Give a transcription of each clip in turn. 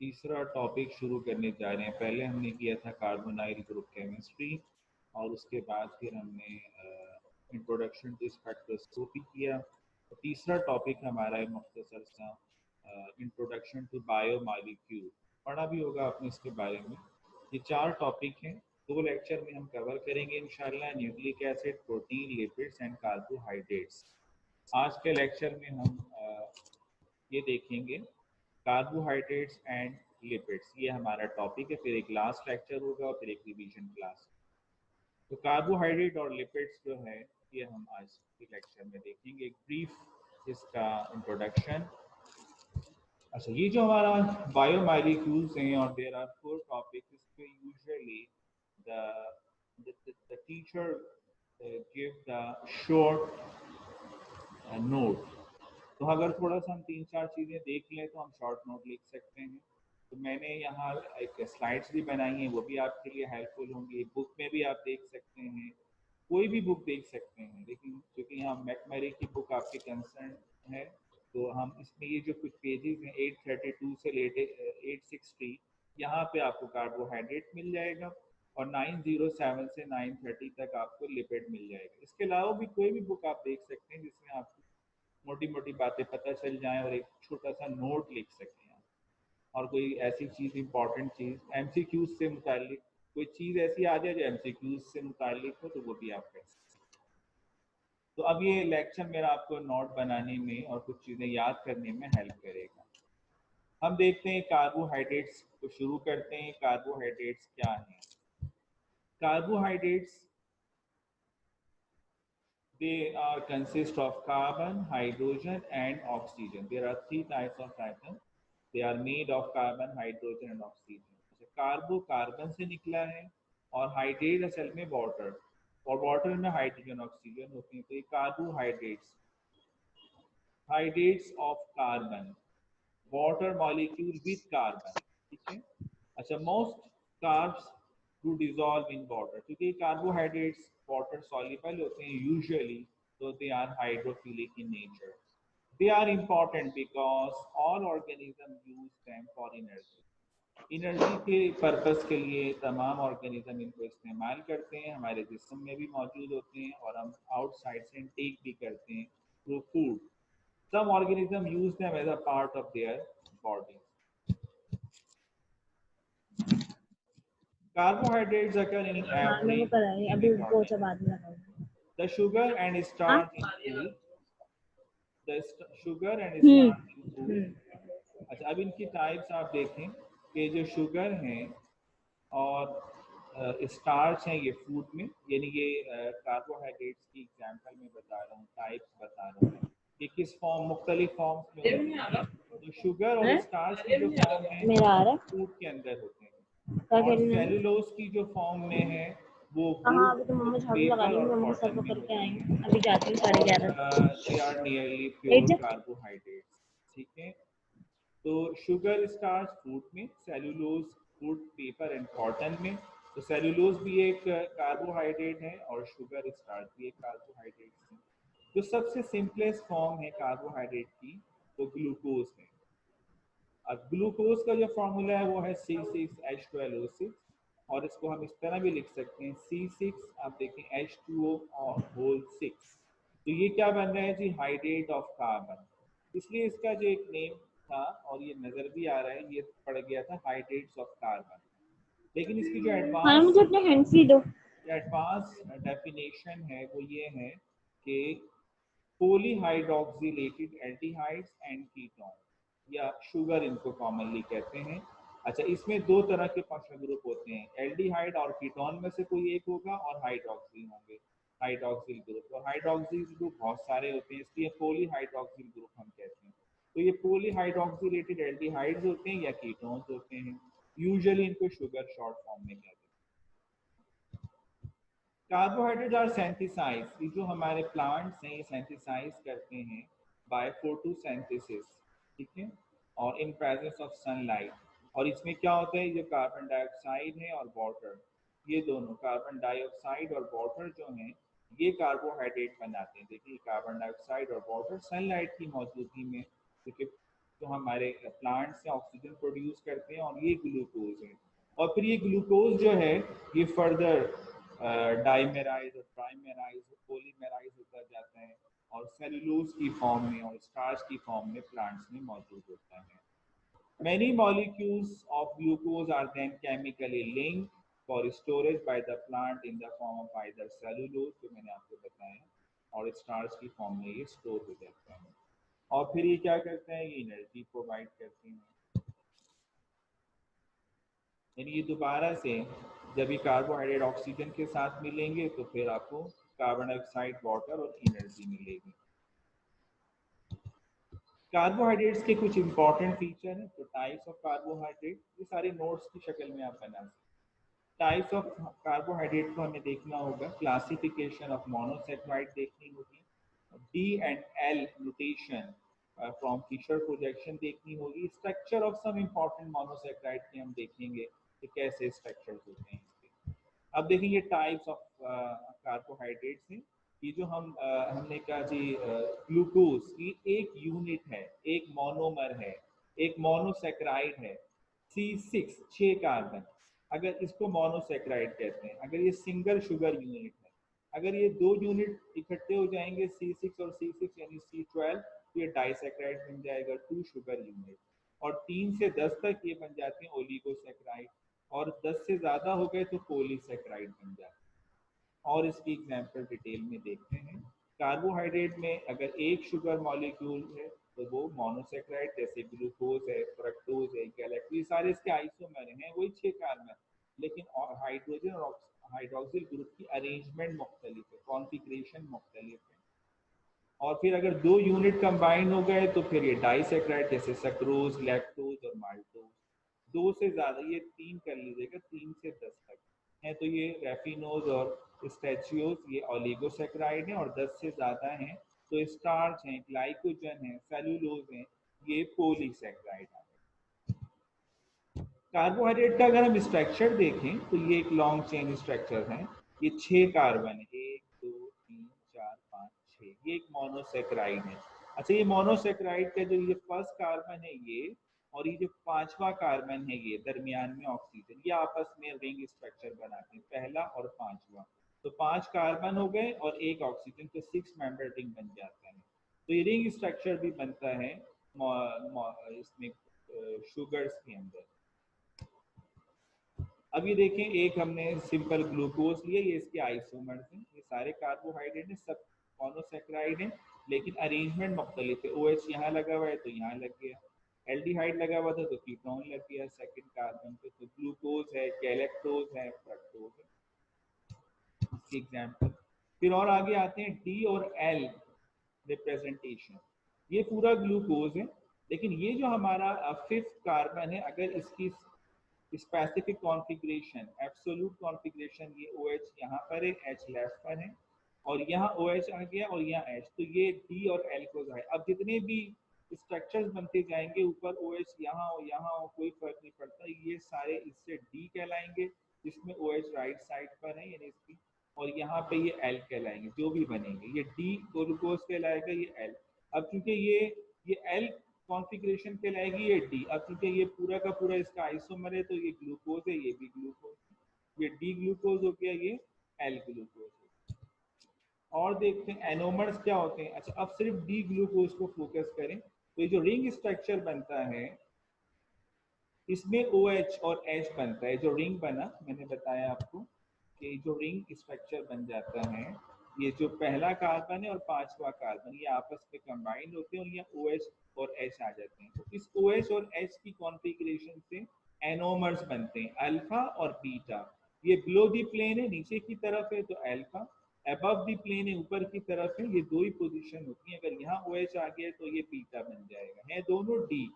तीसरा टॉपिक शुरू करने जा रहे हैं। पहले हमने किया था कार्बोनाइल ग्रुप केमिस्ट्री और उसके बाद फिर हमने इंट्रोडक्शन टू स्पेक्ट्रोस्कोपी किया। तो तीसरा टॉपिक हमारा है मुख्तसर सा इंट्रोडक्शन टू बायोमॉलिक्यूल। पढ़ा भी होगा आपने इसके बारे में। ये 4 टॉपिक हैं, 2 लेक्चर में हम कवर करेंगे इंशाल्लाह। Nucleic acid, protein, lipids and carbohydrates. आज के लेक्चर में हम ये देखेंगे कार्बोहाइड्रेट्स एंड लिपिड्स, ये हमारा टॉपिक है। फिर एक लास्ट लेक्चर होगा और फिर एक रिवीजन क्लास। तो कार्बोहाइड्रेट और लिपिड्स जो है ये हम आज के लेक्चर में देखेंगे। एक ब्रीफ इसका इंट्रोडक्शन। अच्छा, ये जो हमारा बायोमॉलिक्यूल्स हैं और देयर आर 4 टॉपिक्स, इस पे usually the teacher give the short note. तो अगर थोड़ा सा हम 3-4 चीज़ें देख लें तो हम शॉर्ट नोट लिख सकते हैं। तो मैंने यहाँ एक स्लाइड्स भी बनाई हैं, वो भी आपके लिए हेल्पफुल होंगी। बुक में भी आप देख सकते हैं, कोई भी बुक देख सकते हैं, लेकिन क्योंकि यहाँ मैकमरी की बुक आपके कंसर्न है तो हम इसमें ये जो कुछ पेजेस हैं 832 से लेटे 860, यहाँ पे आपको कार्बोहाइड्रेट मिल जाएगा और 907 से 930 तक आपको लिपिड मिल जाएगा। इसके अलावा भी कोई भी बुक आप देख सकते हैं जिसमें आपको मोटी मोटी बातें पता चल जाएं और एक छोटा सा नोट लिख सकें। और कोई ऐसी चीज़, इंपॉर्टेंट चीज़ एमसीक्यूज से मुतालिक कोई चीज़ ऐसी आ जाए जो एमसीक्यूज से मुतालिक हो तो वो भी आप कर सकते हैं। तो अब ये लेक्चर मेरा आपको नोट बनाने में और कुछ चीज़ें याद करने में हेल्प करेगा। हम देखते हैं कार्बोहाइड्रेट्स को शुरू करते हैं। कार्बोहाइड्रेट्स क्या हैं? Carbohydrates they are consist of carbon, hydrogen and oxygen. There are 3 types of atoms. They are made of carbon, hydrogen and oxygen. कार्बो carbon से निकला है और हाइड्रेट असल में वाटर, और वाटर में हाइड्रोजन ऑक्सीजन होते हैं। तो ये carbohydrates, hydrates of carbon, water molecule with carbon, ठीक है। अच्छा, most carbs to dissolve in water, क्योंकि कार्बोहाइड्रेट्स वाटर सॉल्युबल होते हैं यूजुअली, तो they are hydrophilic in nature. They are important because all organism use them for energy. Energy के purpose के लिए तमाम ऑर्गेनिज्म इनको इस्तेमाल करते हैं। हमारे जिस्म में भी मौजूद होते हैं और हम आउटसाइड से इनटेक भी करते हैं through food. Some organisms use them as a part of their body. Carbohydrates occur in हाँ मेरे every को पता है, अभी living पोछा organism. बाद में लगाऊंगी। The sugar and हाँ starch in food. The sugar and hmm starch in food. हम्म अच्छा, अब इनकी टाइप्स आप देखें कि जो शुगर हैं और स्टार्च हैं ये फूड में, यानी ये कार्बोहाइड्रेट्स की एग्जांपल में बता रहा हूँ, टाइप्स बता रहा हूँ कि किस फॉर्म, मुख्तलिफ फॉर्म्स में होते हैं। तो शुगर और हैं? स्टार्च की जो फॉर्म है मेरा आ रहा है, फूड के अंदर होते क्या हैं, कह और रही है? सेलुलोज की जो फॉर्म में है वो हाँ वुड, अभी तो मम्मा झाड़ू लगा पेपर रही और है, मम्मी कॉटन सर्व में करके होती हैं। आएंगे, अभी जाती हूँ और 11:30। They are nearly late pure जा। कार्बोहाइड्रेट्स, ठीक है। तो शुगर स्टार्च फूड में, cellulose food, paper and cotton में। तो सेलुलोज भी एक कार्बोहाइड्रेट है और शुगर स्टार्च भी एक कार्बोहाइड्रेट है। जो सबसे सिंपलेस्ट फॉर्म है कार्बोहाइड्रेट की वो ग्लूकोज है। अब ग्लूकोज का जो फॉर्मूला है वो है C6H12O6, और इसको हम इस तरह भी लिख सकते हैं C6, आप देखें H2O और होल 6। तो ये क्या बन रहा है जी? Hydrate of carbon. इसलिए इसका जो एक नेम था और ये नजर भी आ रहा है, ये पड़ गया था हाइड्रेट्स ऑफ कार्बन। लेकिन इसकी जो हाँ मुझे अपने हैंड फ्री दो। एडवांस डेफिनेशन है वो ये है कि पॉलीहाइड्रोक्सिलेटेड एल्डिहाइड्स एंड कीटोन, या शुगर इनको कॉमनली कहते हैं। अच्छा, इसमें 2 तरह के फंक्शनल ग्रुप होते हैं, एल्डिहाइड और कीटोन में से कोई एक होगा और हाइड्रोक्सिल होंगे, हाइड्रोक्सिल ग्रुप। और हाइड्रोक्सिल ग्रुप बहुत सारे होते हैं, इसलिए पॉलीहाइड्रोक्सिल ग्रुप हम कहते हैं। तो ये पॉलीहाइड्रोक्सिलेटेड एल्डिहाइड्स होते हैं या कीटोन्स होते हैं, यूजुअली इनको शुगर शॉर्ट फॉर्म में कहते हैं। कार्बोहाइड्रेट आर सेंथिसाइज, ये जो हमारे प्लांट्स हैं ये सेंथिसाइज करते हैं बाय फोटोसिंथेसिस, ठीक है, और इन प्रेजेंस ऑफ सनलाइट। और इसमें क्या होता है, जो कार्बन डाइऑक्साइड है और वाटर, ये दोनों कार्बन डाइऑक्साइड और वाटर जो हैं ये कार्बोहाइड्रेट बनाते हैं। देखिए कार्बन डाइऑक्साइड और वाटर सनलाइट की मौजूदगी में, देखिए जो हमारे प्लांट से ऑक्सीजन प्रोड्यूस करते हैं, और ये ग्लूकोज है। और फिर ये ग्लूकोज जो है ये फर्दर डाइमेराइज और ट्राइमेराइज पॉलीमेराइज होता जाता है और सेलुलोज की फॉर्म में और स्टार्च की फॉर्म में प्लांट्स में मौजूद होता है। Many molecules of glucose are then chemically linked for storage by the plant in the form of either cellulose, जो मैंने आपको बताया, और स्टार्च की फॉर्म में ये स्टोर हो जाता है। और फिर ये क्या करते हैं, ये एनर्जी प्रोवाइड करते हैं। यानी ये दोबारा से जब ये कार्बोहाइड्रेट ऑक्सीजन के साथ मिलेंगे तो फिर आपको कार्बन डाइऑक्साइड, वाटर और एनर्जी मिलेगी। कार्बोहाइड्रेट्स के कुछ इंपॉर्टेंट फीचर हैं। तो टाइप्स ऑफ कार्बोहाइड्रेट, ये सारे नोट्स की शक्ल में आप बना सकते। टाइप्स ऑफ कार्बोहाइड्रेट को हमें देखना होगा, क्लासिफिकेशन ऑफ मोनोसेक्राइड देखनी होगी, D and L mutation from Fischer projection देखनी होगी, structure of some important monosaccharide के हम देखेंगे कि कैसे स्ट्रक्चर्स होते हैं इसके। अब देखेंगे टाइप्स ऑफ कार्बोहाइड्रेट्स हैं। ये जो हमने कहा जी, ग्लूकोज की एक यूनिट है, एक मोनोमर है, एक मोनोसेक्राइड है, C6 6 कार्बन। अगर इसको मोनोसेक्राइड कहते हैं, अगर ये सिंगल शुगर यूनिट है, अगर ये दो यूनिट इकट्ठे हो जाएंगे C6 और C6 यानी C12, तो ये डाइसेक्राइड बन जाएगा, 2 शुगर यूनिट। और 3 से 10 तक ये बन जाते हैं ओलिगोसेक्राइड, और 10 से ज्यादा हो गए तो पॉलीसेक्राइड बन जाते हैं। और इसकी एग्जाम्पल डिटेल में देखते हैं। कार्बोहाइड्रेट में अगर एक शुगर मॉलिक्यूल है तो वो मोनोसेक्राइड, जैसे ग्लूकोज है, फ्रक्टोज है, गैलेक्टोज, ये सारे इसके आइसोमर हैं, वही 6 कार्बन, लेकिन और हाइड्रोजन और हाइड्रोक्सिल ग्रुप की अरेंजमेंट मुख्तलिफ है, कॉन्फ़िगरेशन मुख्तलिफ है। और फिर अगर दो यूनिट कंबाइन हो गए तो फिर ये डाइसेक्राइड, जैसे सक्रोज, लैक्टोज और माल्टोज। दो से ज्यादा, ये 3 कर लीजिएगा, 3 से 10 तक है तो ये रेफिनोज और स्टैचियोज, ये ओलिगोसेक्राइड हैं, और 10 से ज्यादा हैं तो स्टार्च हैं, ग्लाइकोजन है, सेलुलोज हैं, ये पॉलीसेक्राइड है। कार्बोहाइड्रेट का अगर हम स्ट्रक्चर देखें तो ये एक लॉन्ग चेन स्ट्रक्चर है। ये 6 कार्बन है, 1 2 3 4 5 6, ये एक मोनोसेक्राइड है। अच्छा, ये मोनोसेक्राइड का जो ये फर्स्ट कार्बन है ये, और ये जो 5वां कार्बन है ये दरमियान में ऑक्सीजन, ये आपस में रिंग स्ट्रक्चर बनाते हैं, पहला और 5वां। तो 5 कार्बन हो गए और एक ऑक्सीजन, तो 6 मेंबर रिंग बन जाता है। तो ये रिंग स्ट्रक्चर भी बनता है इसमें शुगर्स के अंदर। अब ये देखें, एक हमने सिंपल ग्लूकोज लिया, ये इसके आइसोमर्स हैं, ये सारे कार्बोहाइड्रेट हैं, सब मोनोसेक्राइड हैं, लेकिन अरेंजमेंट मुख्तलिफ है। OH यहाँ लगा हुआ है तो यहाँ लग गया, एल्डिहाइड लगा हुआ था तो कीटोन लग गया सेकंड कार्बन पे, तो ग्लूकोज है, गैलेक्टोज है, फ्रक्टोज है, इसकी एग्जाम्पल। फिर और आगे आते हैं डी और एल रिप्रेजेंटेशन। ये पूरा ग्लूकोज है, लेकिन ये जो हमारा 5th कार्बन है, अगर इसकी स्पेसिफिक कॉन्फ़िगरेशन, एब्सोल्यूट कॉन्फ़िगरेशन, ये OH यहाँ पर है, H लेफ्ट पर है, और यहाँ OH आ गया और यहाँ H, तो ये D और L को है। अब जितने भी स्ट्रक्चर्स बनते जाएंगे, ऊपर OH यहाँ हो यहाँ हो, कोई फर्क नहीं पड़ता, ये सारे इससे D कहलाएंगे, जिसमें OH राइट साइड पर है यानी इसकी, और यहाँ पे ये L कहलाएंगे, जो भी बनेंगे, ये D ग्लूकोज कहलाएगा, ये L। अब चूंकि ये L कॉन्फ़िगरेशन कहलाएगी, ये डी। अब क्योंकि ये पूरा का पूरा इसका आइसोमर है तो ये ग्लूकोज है, ये भी ग्लूकोज है, ये डी ग्लूकोज हो गया, ये एल ग्लूकोज है। और देखते हैं एनोमर्स क्या होते हैं। अच्छा, अब सिर्फ डी ग्लूकोज को फोकस करें तो ये जो रिंग स्ट्रक्चर बनता है इसमें OH और H बनता है। जो रिंग बना, मैंने बताया आपको कि जो रिंग स्ट्रक्चर बन जाता है, ये जो पहला कार्बन है और 5वां कार्बन, ये आपस में कंबाइंड होते हैं और ये OH और H आ जाते हैं। तो इस OH और H की कॉन्फ़िगरेशन से एनोमर्स बनते हैं, अल्फा और बीटा। ये बिलो दी प्लेन है, नीचे की तरफ है तो अल्फा, अबव दी प्लेन है, ऊपर की तरफ है, ये दो ही पोजीशन होती है। अगर यहाँ OH आ गया तो ये बीटा बन जाएगा, है दोनों डी।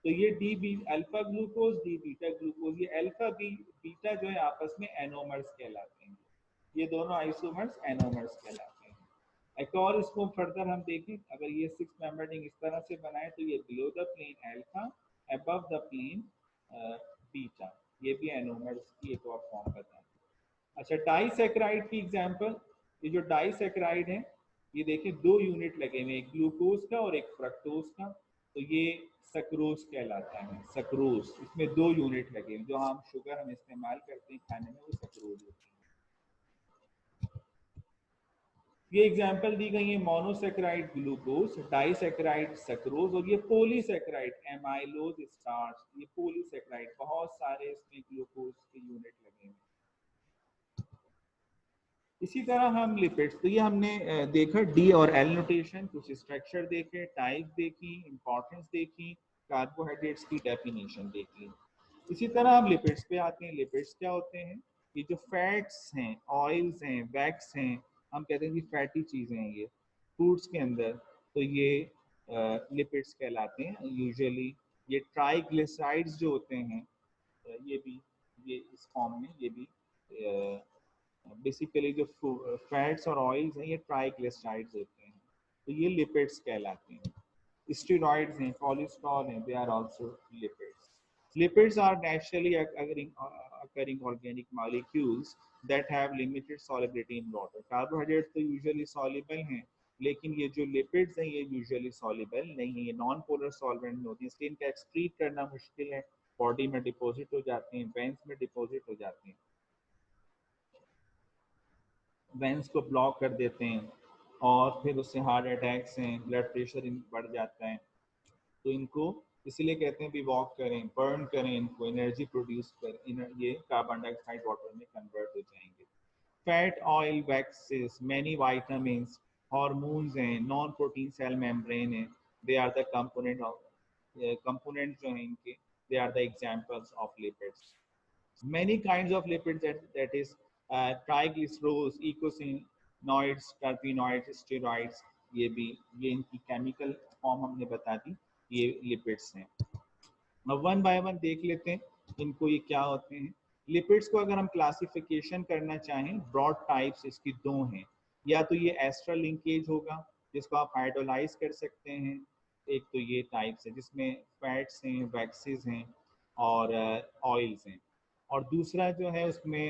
तो ये D B alpha glucose, D beta glucose, ये अल्फा बीटा जो है आपस में एनोमर्स कहलाते हैं। ये दोनों आइसोमर्स एनोमर्स कहलाते हैं। एक और इसको फर्दर हम देखें, अगर ये 6 मेंबर रिंग इस तरह से बनाए तो ये below the plane alpha, above the plane beta, ये भी एनोमर्स की एक और फॉर्म बताएं। अच्छा, डाइसेक्राइड की एग्जांपल, ये जो डाइसेक्राइड है, ये देखिए 2 यूनिट लगे हुए, एक ग्लूकोज का और एक फ्रक्टोज का। तो ये सक्रोज कहलाता है, सक्रोज। इसमें 2 यूनिट लगे, जो हम शुगर हम इस्तेमाल करते हैं खाने में, वो सक्रोज होती है। ये एग्जाम्पल दी गई है, मोनोसेक्राइड ग्लूकोज, डाइसेक्राइड सक्रोज, और ये पॉलीसेक्राइड एमाइलोज स्टार्च। ये पॉलीसेक्राइड, बहुत सारे इसमें ग्लूकोज के यूनिट लगे हैं। इसी तरह हम लिपिड्स, तो ये हमने देखा डी और एल नोटेशन, कुछ स्ट्रक्चर देखे, टाइप देखी, इंपॉर्टेंस देखी, कार्बोहाइड्रेट्स की डेफिनेशन देखी। इसी तरह हम लिपिड्स पे आते हैं। लिपिड्स क्या होते हैं? ये जो फैट्स हैं, ऑयल्स हैं, वैक्स हैं, हम कहते हैं कि फैटी चीज़ें हैं ये फूड्स के अंदर, तो ये लिपिड्स कहलाते हैं यूजुअली। ये ट्राइग्लिसराइड्स जो होते हैं, ये भी, ये इस फॉर्म में, ये भी बेसिकली जो फैट्स और ऑयल्स हैं, ये ट्राइग्लिसराइड्स होते हैं, तो ये लिपिड्स कहलाते हैं। स्टेरॉइड्स हैं, कोलेस्ट्रॉल हैं, they are also lipids. Lipids are naturally occurring organic molecules that have limited solubility in water. Carbohydrates तो usually soluble हैं, लेकिन ये जो lipids हैं ये usually soluble नहीं है, ये non polar solvent में होती है, इसलिए इनका excrete करना मुश्किल है, बॉडी में डिपॉजिट हो जाते हैं, वेंस में डिपॉजिट हो जाते हैं, वेंस को ब्लॉक कर देते हैं, और फिर उससे हार्ट अटैक्स हैं, ब्लड प्रेशर बढ़ जाता है। तो इनको इसलिए कहते हैं भी वॉक करें, बर्न करें, इनको एनर्जी प्रोड्यूस कर, ये कार्बन डाइऑक्साइड वाटर में कन्वर्ट हो जाएंगे। Fat, oil, waxes, many vitamins, hormones हैं, नॉन प्रोटीन सेल मेम्ब्रेन है, they are the component of component जो हैं इनके, they are the examples of lipids. Many kinds of lipids, that is triglycerols, eicosanoids, terpenoids, steroids, ये भी, ये इनकी chemical form हमने बता दी, ये लिपिड्स हैं। अब वन बाय वन देख लेते हैं इनको, ये क्या होते हैं। लिपिड्स को अगर हम क्लासिफिकेशन करना चाहें, ब्रॉड टाइप्स इसकी 2 हैं। या तो ये एस्ट्रल लिंकेज होगा, जिसको आप हाइड्रोलाइज कर सकते हैं, एक तो ये टाइप्स है जिसमें फैट्स हैं, वैक्सेस हैं और ऑयल्स हैं, और दूसरा जो है उसमें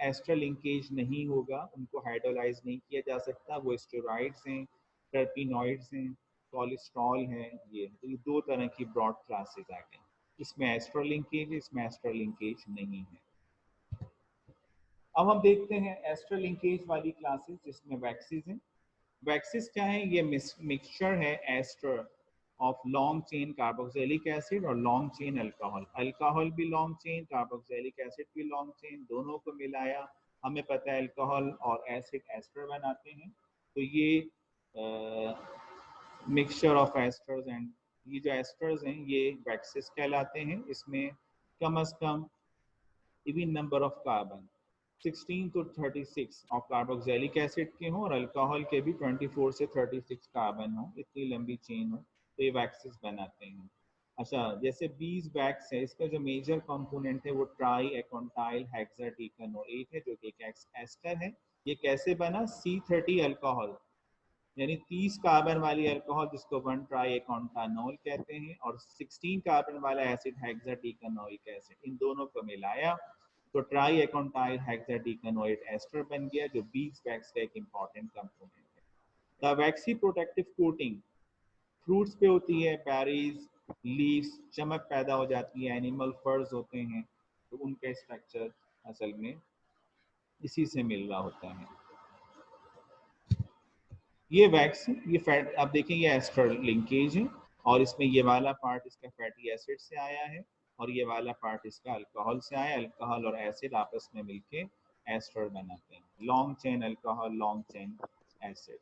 एस्ट्रल लिंकेज नहीं होगा, उनको हाइड्रोलाइज नहीं किया जा सकता, वो स्टेरॉइड्स हैं, टर्पिनॉइड्स हैं, कोलेस्ट्रॉल है, ये तो ये 2 तरह की ब्रॉड क्लासेस आ गई। इसमें एस्ट्रल लिंकेज, इसमें एस्ट्रल लिंकेज नहीं है। अब हम देखते हैं एस्ट्रल लिंकेज वाली क्लासेस, जिसमें वैक्सीज हैं। वैक्सीज क्या है? ये मिक्सचर है ester of long chain carboxylic acid और लॉन्ग चेन अल्कोहल। अल्कोहल भी लॉन्ग चेन, कार्बोक्सिलिक एसिड भी लॉन्ग चेन, दोनों को मिलाया, हमें पता है अल्कोहल और एसिड एस्टर बनाते हैं। तो ये मिक्सचर ऑफ एस्टर्स, एंड ये जो एस्टर्स हैं ये वैक्सेस कहलाते हैं। इसमें कम से कम even number of carbon 16 to 36 of carboxylic acid के हों, और अल्कोहल के भी 24 से 36 कार्बन हो, इतनी लंबी चेन हो, तो ये वैक्सेस बनाते हैं। अच्छा, जैसे 20 वैक्स है, इसका जो मेजर कंपोनेंट है वो ट्राई एकोंटाइल हेक्साडीकनोएट है, जो कि एक एस्टर है। ये कैसे बना? C30 अल्कोहल, यानी 30 कार्बन वाली अल्कोहल, जिसको 1 ट्राई एकोंटानोल कहते हैं, और 16 कार्बन वाला एसिड हेक्साडीकनोइक एसिड, इन दोनों को मिलाया तो ट्राई एकोंटाइल हेक्साडीकनोएट एस्टर बन गया, जो 20 वैक्स का एक इंपॉर्टेंट कंपोनेंट है। The vaccine protective coating fruits पे होती है, बेरीज, लीव्स, चमक पैदा हो जाती है, एनिमल फर्स होते हैं, तो उनका स्ट्रक्चर असल में इसी से मिल रहा होता है। ये वैक्स, ये फैट, आप देखें ये एस्टर लिंकेज है, और इसमें ये वाला पार्ट इसका फैटी एसिड से आया है, और ये वाला पार्ट इसका अल्कोहल से आया। अल्कोहल और एसिड आपस में मिलके एस्टर बनाते हैं, long chain alcohol, long chain acid.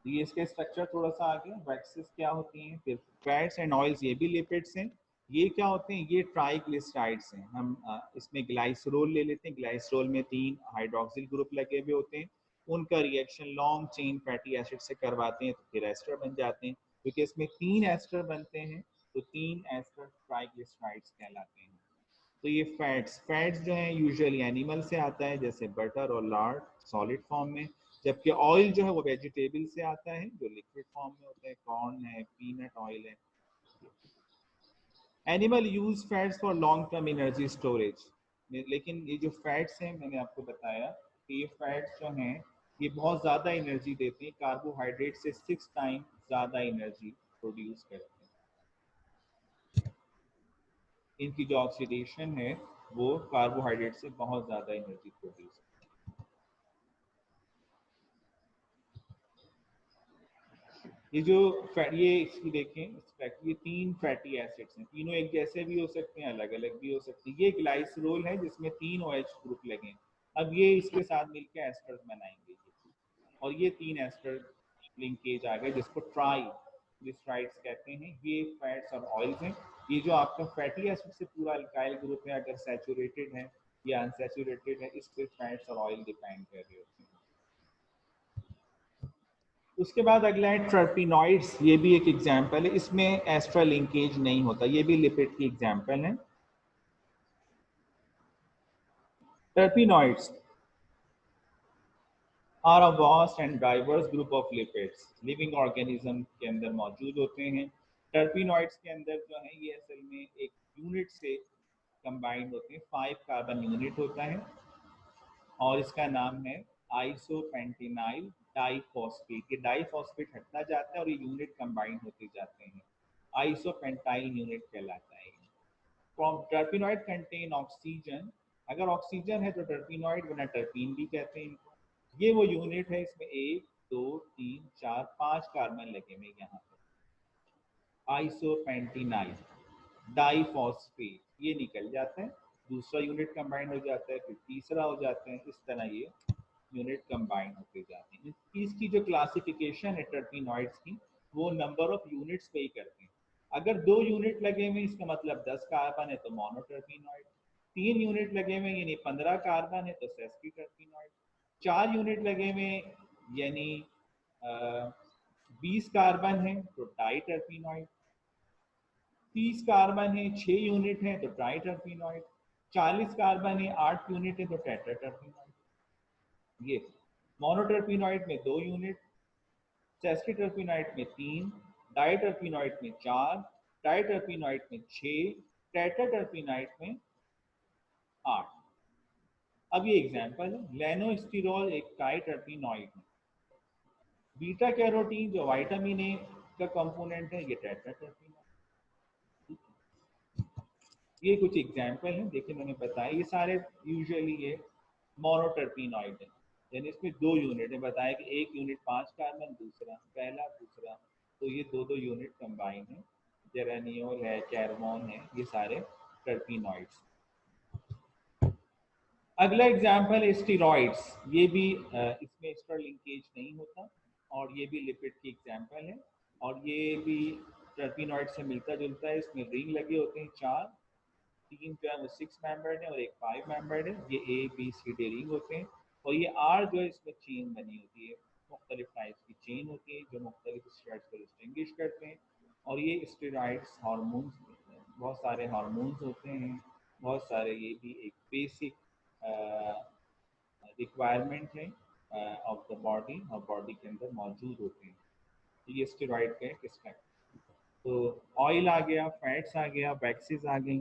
ये इसके स्ट्रक्चर थोड़ा सा आगे, वैक्सेस क्या होती हैं, फिर फैट्स एंड ऑयल्स, ये भी लिपिड्स हैं। ये क्या होते हैं? ये ट्राइग्लिसराइड्स हैं। हम इसमें ग्लाइसरोल ले लेते हैं, ग्लाइसरोल में 3 हाइड्रोक्सिल ग्रुप लगे हुए होते हैं, उनका reaction long chain fatty acid से करवाते हैं, तो फिर एस्टर बन जाते हैं। क्योंकि इसमें 3 एस्टर बनते हैं, तो 3 एस्टर ट्राइग्लिसराइड्स कहलाते हैं। तो ये फैट्स जो हैं यूजुअली एनिमल से आता है, जैसे बटर और लार्ड सॉलिड फॉर्म में, जबकि ऑयल जो है वो वेजिटेबल से आता है, जो लिक्विड फॉर्म में होता है, कॉर्न है, पीनट ऑयल है। Animal use fats for long term energy storage, लेकिन ये जो फैट्स हैं, मैंने आपको बताया कि ये फैट्स जो हैं ये बहुत ज़्यादा एनर्जी देते हैं, कार्बोहाइड्रेट से 6 टाइम ज़्यादा एनर्जी प्रोड्यूस करते हैं। इनकी जो ऑक्सीडेशन है वो कार्बोहाइड्रेट से बहुत ज़्यादा एनर्जी प्रोड्यूस करती है। ये इसकी देखें, ये 3 फैटी एसिड्स हैं, तीनों एक जैसे भी हो सकते हैं, अलग अलग भी हो सकते हैं। ये ग्लाइसरोल है जिसमें 3 OH ग्रुप लगे हैं। अब ये इसके साथ मिलकर एस्टर्स बनाएंगे और ये 3 एस्टर लिंकेज आ गए जिसको ट्राइग्लिसराइड्स कहते हैं। ये फैट्स और ऑयल्स हैं। ये जो आपका फैटी एसिड से पूरा अल्काइल ग्रुप है, अगर सैचुरेटेड है या अनसैचुरेटेड है, इस पर फैट्स और ऑयल डिपेंड कर रहे होते हैं। उसके बाद अगला है टर्पिनॉइड्स। ये भी एक एग्जाम्पल है, इसमें एस्ट्रा लिंकेज नहीं होता, ये भी लिपिड की एग्जाम्पल है। Terpenoids are a vast and diverse group of lipids, living organism के अंदर मौजूद होते हैं। टर्पिनॉइड्स के अंदर जो है ये असल में एक यूनिट से कंबाइंड होते हैं, 5 कार्बन यूनिट होता है और इसका नाम है आइसोपेंटेनाइल डाइफॉस्फेट। ये डाइफॉस्फेट हटता जाता है और ये यूनिट कंबाइंड होते जाते हैं, आइसोपेंटाइल यूनिट कहलाता है। फ्रॉम टर्पिनॉइड कंटेन ऑक्सीजन, अगर ऑक्सीजन है तो टर्पिनॉइड, वरना टर्पीन भी कहते हैं इनको। ये वो यूनिट है, इसमें 1 2 3 4 5 कार्बन लगे हुए यहाँ पर। आइसोपेंटेनाइल डाइफॉस्फेट, ये निकल जाता है, दूसरा यूनिट कंबाइंड हो जाता है, फिर तीसरा हो जाता है, इस तरह ये यूनिट कंबाइंड होते जाते हैं। इसकी जो क्लासिफिकेशन है टर्पिनॉइड्स की, वो नंबर ऑफ यूनिट्स पे ही करते हैं। अगर 2 यूनिट लगे हुए इसका मतलब 10 कार्बन है तो मोनोटर्पिनॉइड, 3 यूनिट लगे हुए यानी 15 कार्बन है तो सेस्कीटर्पिनॉइड, 4 यूनिट लगे हुए यानी 20 कार्बन है तो डाइटर्पिनॉइड, 30 कार्बन है 6 यूनिट है तो ट्राइटर्पिनॉइड, 40 कार्बन है 8 यूनिट है तो टेट्राटर्पिनॉइड। ये मोनोटर्पिनॉइड में 2 यूनिट, सेस्कीटर्पिनॉइड में 3, डाइटर्पिनॉइड में 4, ट्राइटर्पिनॉइड में 6, टेट्राटर्पिनॉइड में 8। अब ये एग्जांपल है, लेनोस्टिरॉल एक ट्राइटर्पिनॉइड है। बीटा कैरोटीन जो विटामिन ए का कंपोनेंट है, ये टेट्राटर्पिनॉइड। ये कुछ एग्जाम्पल हैं, देखिए मैंने बताया ये सारे यूजुअली ये मोनोटर्पिनॉइड है, यानी इसमें 2 यूनिट है। बताया कि एक यूनिट 5 कार्बन, दूसरा पहला दूसरा, तो ये 2 यूनिट कंबाइन है। जेरानियोल है, कैरमोन है, ये सारे टर्पिनॉइड्स। अगला एग्जाम्पल है स्टीरॉइड्स। ये भी इसमें एक्स्ट्रा लिंकेज नहीं होता और ये भी लिपिड की एग्जाम्पल है और ये भी टर्पिनॉइड से मिलता जुलता है। इसमें रिंग लगे होते हैं 4, 3 जो है वो 6 मेंबर्ड है और एक 5 मेंबर्ड है। ये A B C D ring होते हैं और ये आर जो है इसमें चेन बनी होती है, मुख्तलिफ टाइप्स की चेन होती है जो मुख्तलिफ स्टेरॉइड्स को डिस्टिंग्विश करते हैं। और ये स्टेरॉइड्स हार्मोन्स, बहुत सारे हार्मोन्स होते हैं, बहुत सारे, ये भी एक बेसिक रिक्वायरमेंट है ऑफ द बॉडी और बॉडी के अंदर मौजूद होते हैं। तो ये स्टेरॉइड का एक स्पेक्ट्रम। तो ऑयल आ गया, फैट्स आ गया, वैक्सीज आ गई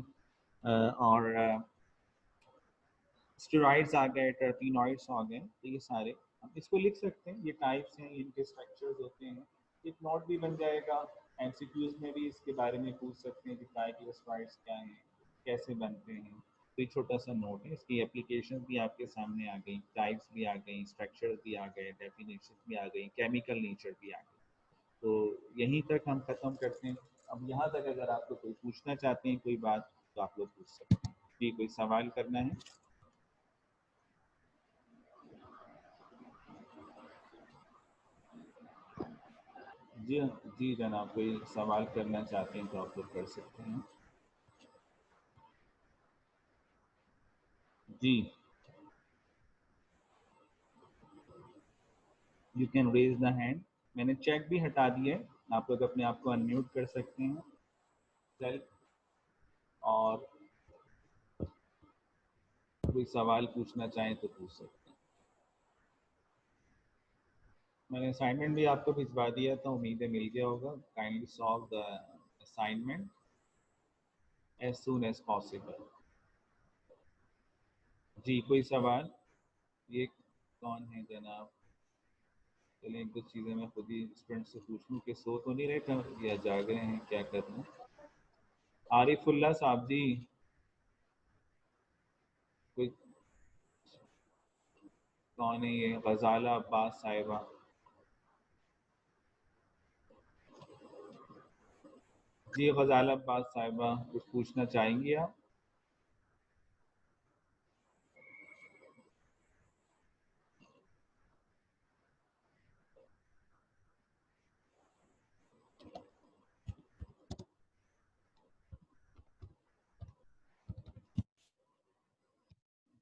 और स्टेरॉइड्स आ गए, टर्पिनॉइड्स आ गए। तो ये सारे हम इसको लिख सकते हैं, ये टाइप्स हैं, इनके स्ट्रक्चर्स होते हैं। एक नोट भी बन जाएगा, एमसीक्यूज में भी इसके बारे में पूछ सकते हैं कि ट्राइग्लिसराइड्स क्या हैं, कैसे बनते हैं। तो ये छोटा सा नोट है, इसकी एप्लीकेशन भी आपके सामने आ गई, टाइप्स भी आ गई, स्ट्रक्चर्स भी आ गए, डेफिनेशन भी आ गई, केमिकल नेचर भी आ गई। तो यहीं तक हम ख़त्म करते हैं। अब यहाँ तक अगर आपको कोई पूछना चाहते हैं कोई बात, तो आप लोग पूछ सकते हैं। जी, कोई सवाल करना है? जी जी जनाब, कोई सवाल करना चाहते हैं तो आप लोग कर सकते हैं। जी, you can raise the hand. मैंने चेक भी हटा दिया है, आप लोग अपने आप को अनम्यूट कर सकते हैं सेल्फ, और कोई सवाल पूछना चाहें तो पूछ सकते हैं। मैंने असाइनमेंट भी आपको भिजवा दिया था, उम्मीद है मिल गया होगा। Kindly solve the assignment as soon as possible. जी, कोई सवाल? ये कौन है जनाब? चलिए एक दो चीज़ें मैं खुद ही स्टूडेंट से पूछ लूँ कि सो तो नहीं रहे कम या जाग रहे हैं, क्या कर रहे हैं। आरिफुल्ला साहब जी, कोई कौन है ये? गजाला अब्बास साहिबा। जी गजाला अब्बास साहिबा, कुछ पूछना चाहेंगी आप?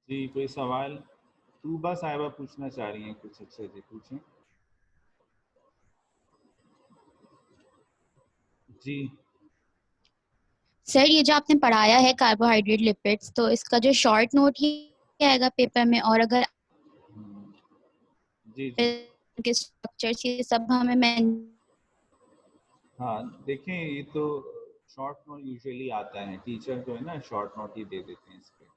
जी कोई सवाल? तूबा साहिबा पूछना चाह रही हैं कुछ। अच्छा जी पूछें। जी सर ये जो आपने पढ़ाया है कार्बोहाइड्रेट लिपिड्स, तो इसका जो शॉर्ट नोट ही आएगा पेपर में, और अगर जी जी के स्ट्रक्चर्स ये सब हमें हाँ, देखें ये तो शॉर्ट नोट यूजुअली आता है, टीचर जो है ना शॉर्ट नोट ही दे देते हैं इस पे।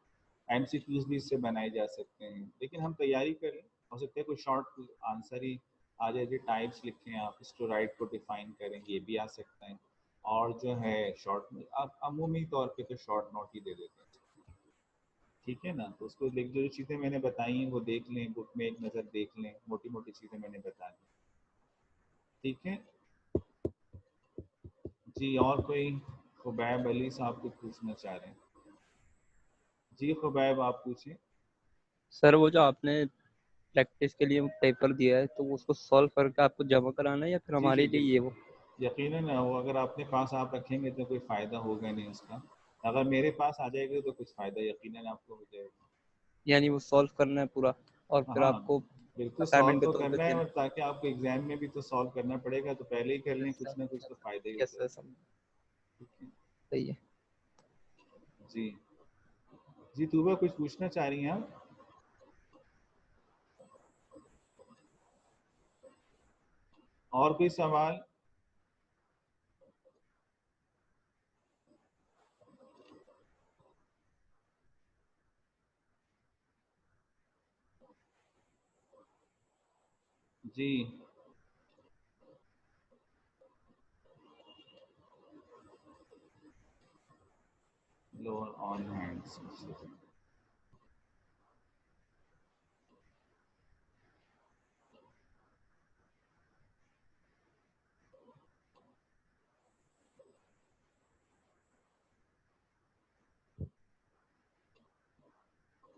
एमसीक्यूज भी इससे बनाए जा सकते हैं, लेकिन हम तैयारी करें, हो सकता है कोई शॉर्ट आंसर ही आ जाए। जो टाइप्स लिखें आप, स्टेरॉइड को डिफाइन करें, ये भी आ सकता है। और जो है शॉर्ट आप अमूमी तौर पे तो शॉर्ट नोट ही दे देते हैं, ठीक है ना। तो उसको लिख, जो चीज़ें मैंने बताई हैं वो देख लें, बुक में एक नज़र देख लें, मोटी मोटी चीज़ें मैंने बता दी, ठीक है जी। और कोई? खुबैब अली साहब कुछ पूछना चाह रहे हैं। जी खुबैब आप पूछें। सर वो जो आपने प्रैक्टिस के लिए पेपर दिया है, तो उसको सॉल्व करके आपको जमा कराना है या फिर जी जी हमारे लिए ये बिल्कुल, वो? यकीनन वो अगर अपने पास आप रखेंगे तो कोई फ़ायदा होगा नहीं उसका। अगर मेरे पास आ जाएगा तो कुछ फ़ायदा यकीनन आपको हो जाएगा। यानी वो सॉल्व करना है पूरा, और फिर हाँ आपको बिल्कुल, सॉल्व असाइनमेंट के तो तौर पे करना है, देना और ताकि आपको एग्ज़ाम में भी तो सॉल्व करना पड़ेगा, तो पहले ही कर है। लें, कुछ ना कुछ तो फ़ायदा ही हो यस सर, जाएगा, ठीक है सही है। जी। जी तूबा कुछ पूछना चाह रही हैं आप? और कोई सवाल? जी लोअर ऑन हैंड्स।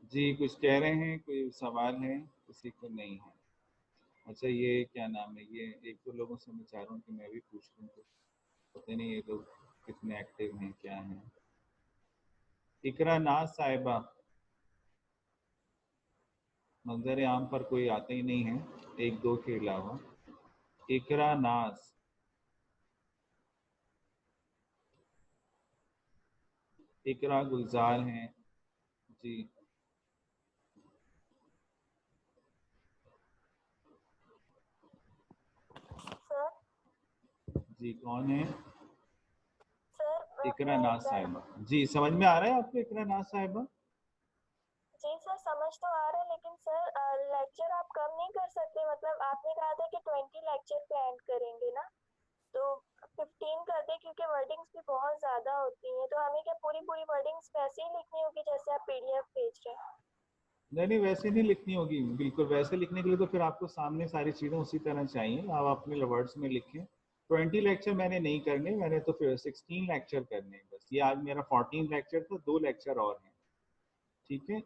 जी कुछ कह रहे हैं, कोई सवाल है किसी को? नहीं है। अच्छा ये क्या नाम है, ये एक दो लोगों से मैं चाह रहा हूँ कि मैं भी पूछ लूँ, तो पता नहीं ये लोग कितने एक्टिव हैं, क्या हैं। इकरा नाज साहिबा, मंजर आम पर कोई आता ही नहीं है एक दो के अलावा। इकरा नाज, इकरा गुलजार हैं जी। सर जी कौन है? सर इकरा मैं नाज साहिबा, जी समझ में आ रहा है आपको इकरा नाज साहिबा? जी सर समझ तो आ रहा है, लेकिन सर लेक्चर आप कम नहीं कर सकते? मतलब आपने कहा था कि 20 लेक्चर पे एंड करेंगे ना, तो 15 कर दे, क्योंकि वर्डिंग्स भी बहुत ज़्यादा होती हैं। तो हमें क्या पूरी पूरी वर्डिंग्स वैसे ही लिखनी होगी जैसे आप पीडीएफ भेज रहे हैं? नहीं नहीं, वैसे नहीं लिखनी होगी, बिल्कुल वैसे लिखने के लिए तो फिर आपको सामने सारी चीज़ें उसी तरह चाहिए, आप अपने वर्ड्स में लिखें। 20 लेक्चर मैंने नहीं करने, मैंने तो फिर 16 लेक्चर करने हैं बस। ये आज मेरा 14 लेक्चर था, 2 लेक्चर और हैं, ठीक है।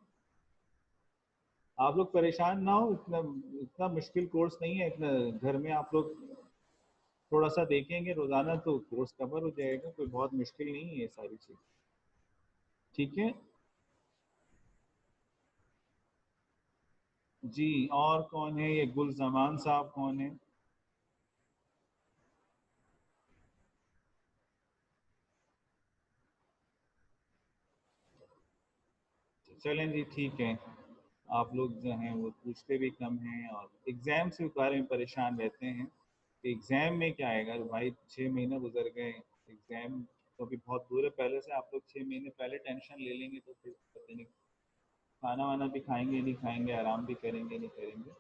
आप लोग परेशान ना हो, इतना इतना मुश्किल कोर्स नहीं है, इतना घर में आप लोग थोड़ा सा देखेंगे रोज़ाना तो कोर्स कवर हो जाएगा, कोई बहुत मुश्किल नहीं है ये सारी चीज़, ठीक है जी। और कौन है ये? गुल जमान साहब कौन है? चलें जी ठीक है। आप लोग जो हैं वो पूछते भी कम हैं और एग्ज़ाम से बारे में परेशान रहते हैं। एग्ज़ाम में क्या आएगा भाई, 6 महीने गुजर गए, एग्ज़ाम तो अभी बहुत दूर है। पहले से आप लोग 6 महीने पहले टेंशन ले लेंगे तो फिर पता नहीं खाना वाना भी खाएंगे नहीं खाएंगे, आराम भी करेंगे नहीं करेंगे।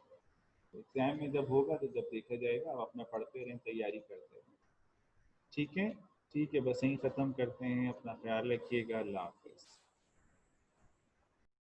एग्जाम में जब होगा तो जब देखा जाएगा, आप अपना पढ़ते रहें, तैयारी करते रहें। ठीक है, ठीक है, बस यहीं ख़त्म करते हैं। अपना ख्याल रखिएगा। अल्लाह हाफ़िज़।